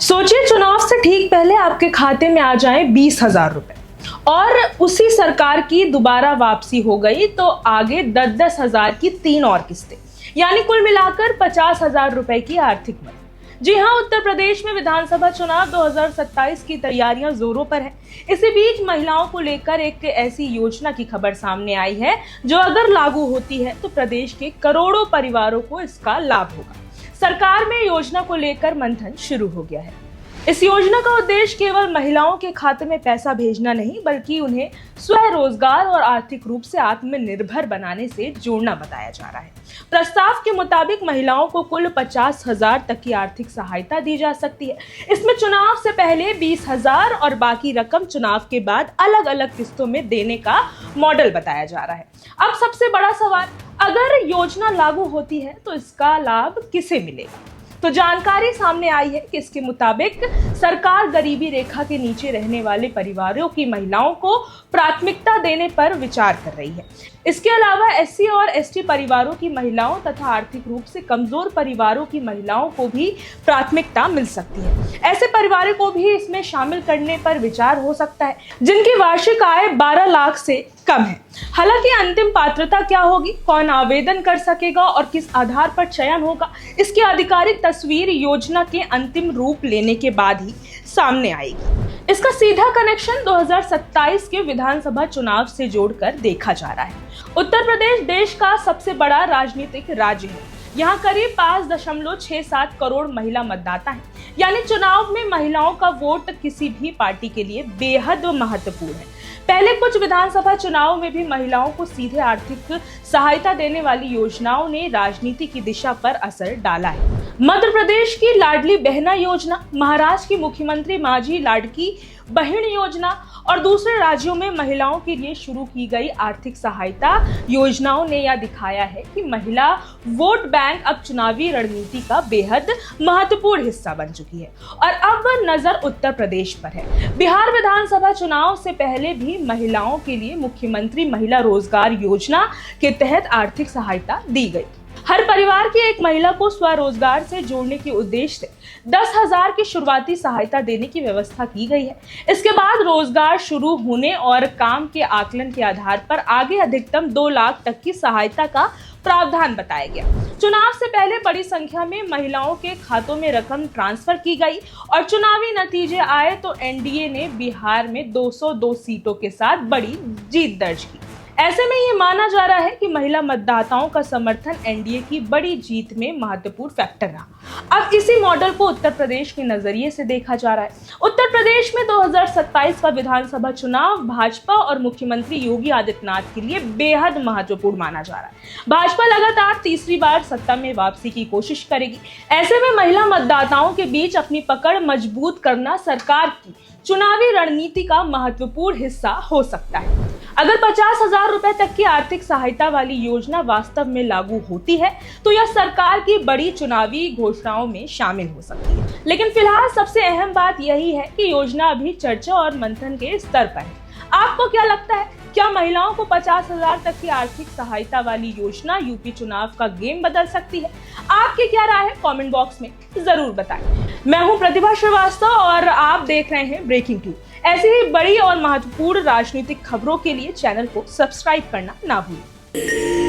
सोचिए, चुनाव से ठीक पहले आपके खाते में आ जाए 20,000 रुपए और उसी सरकार की दोबारा वापसी हो गई तो आगे 10,000 की 3 और किस्तें, यानी कुल मिलाकर 50,000 रुपए की आर्थिक मदद। जी हाँ, उत्तर प्रदेश में विधानसभा चुनाव 2027 की तैयारियां जोरों पर है। इसी बीच महिलाओं को लेकर एक ऐसी योजना की खबर सामने आई है जो अगर लागू होती है तो प्रदेश के करोड़ों परिवारों को इसका लाभ होगा। सरकार में योजना को लेकर मंथन शुरू हो गया है। इस योजना का उद्देश्य केवल महिलाओं के खाते में पैसा भेजना नहीं, बल्कि उन्हें स्वरोजगार और आर्थिक रूप से आत्मनिर्भर बनाने से जोड़ना बताया जा रहा है। प्रस्ताव के मुताबिक महिलाओं को कुल 50,000 तक की आर्थिक सहायता दी जा सकती है। इसमें चुनाव से पहले 20,000 और बाकी रकम चुनाव के बाद अलग अलग किस्तों में देने का मॉडल बताया जा रहा है। अब सबसे बड़ा सवाल, अगर योजना लागू होती है तो इसका लाभ किसे मिलेगा? तो जानकारी सामने आई है कि इसके मुताबिक सरकार गरीबी रेखा के नीचे रहने वाले परिवारों की महिलाओं को प्राथमिकता देने पर विचार कर रही है। इसके अलावा एससी और एसटी परिवारों की महिलाओं तथा आर्थिक रूप से कमजोर परिवारों की महिलाओं को भी प्राथमिकता मिल सकती है। ऐसे परिवारों को भी इसमें शामिल करने पर विचार हो सकता है जिनकी वार्षिक आय 12 लाख से कम है। हालांकि अंतिम पात्रता क्या होगी, कौन आवेदन कर सकेगा और किस आधार पर चयन होगा, इसकी आधिकारिक तस्वीर योजना के अंतिम रूप लेने के बाद ही सामने आएगी। इसका सीधा कनेक्शन 2027 के विधानसभा चुनाव से जोड़कर देखा जा रहा है। उत्तर प्रदेश देश का सबसे बड़ा राजनीतिक राज्य है। यहाँ करीब 5.67 करोड़ महिला मतदाता हैं, यानी चुनाव में महिलाओं का वोट किसी भी पार्टी के लिए बेहद महत्वपूर्ण है। पहले कुछ विधानसभा चुनाव में भी महिलाओं को सीधे आर्थिक सहायता देने वाली योजनाओं ने राजनीति की दिशा पर असर डाला है। मध्य प्रदेश की लाडली बहना योजना, महाराष्ट्र की मुख्यमंत्री माझी लाडकी बहन योजना और दूसरे राज्यों में महिलाओं के लिए शुरू की गई आर्थिक सहायता योजनाओं ने यह दिखाया है कि महिला वोट बैंक अब चुनावी रणनीति का बेहद महत्वपूर्ण हिस्सा बन चुकी है। और अब नजर उत्तर प्रदेश पर है। बिहार विधानसभा चुनाव से पहले भी महिलाओं के लिए मुख्यमंत्री महिला रोजगार योजना के तहत आर्थिक सहायता दी गई। हर परिवार की एक महिला को स्वरोजगार से जोड़ने के उद्देश्य से 10,000 की शुरुआती सहायता देने की व्यवस्था की गई है। इसके बाद रोजगार शुरू होने और काम के आकलन के आधार पर आगे अधिकतम 2 लाख तक की सहायता का प्रावधान बताया गया। चुनाव से पहले बड़ी संख्या में महिलाओं के खातों में रकम ट्रांसफर की गई और चुनावी नतीजे आए तो एनडीए ने बिहार में 202 सीटों के साथ बड़ी जीत दर्ज की। ऐसे में ये माना जा रहा है कि महिला मतदाताओं का समर्थन एनडीए की बड़ी जीत में महत्वपूर्ण फैक्टर रहा। अब इसी मॉडल को उत्तर प्रदेश के नजरिए से देखा जा रहा है। उत्तर प्रदेश में 2027 का विधानसभा चुनाव भाजपा और मुख्यमंत्री योगी आदित्यनाथ के लिए बेहद महत्वपूर्ण माना जा रहा है। भाजपा लगातार तीसरी बार सत्ता में वापसी की कोशिश करेगी। ऐसे में महिला मतदाताओं के बीच अपनी पकड़ मजबूत करना सरकार की चुनावी रणनीति का महत्वपूर्ण हिस्सा हो सकता है। अगर 50,000 रुपए तक की आर्थिक सहायता वाली योजना वास्तव में लागू होती है तो यह सरकार की बड़ी चुनावी घोषणाओं में शामिल हो सकती है। लेकिन फिलहाल सबसे अहम बात यही है कि योजना अभी चर्चा और मंथन के स्तर पर है। आपको क्या लगता है, क्या महिलाओं को 50,000 तक की आर्थिक सहायता वाली योजना यूपी चुनाव का गेम बदल सकती है? आपकी क्या राय है, कमेंट बॉक्स में जरूर बताएं। मैं हूं प्रतिभा श्रीवास्तव और आप देख रहे हैं ब्रेकिंग टू। ऐसी ही बड़ी और महत्वपूर्ण राजनीतिक खबरों के लिए चैनल को सब्सक्राइब करना ना भूलें।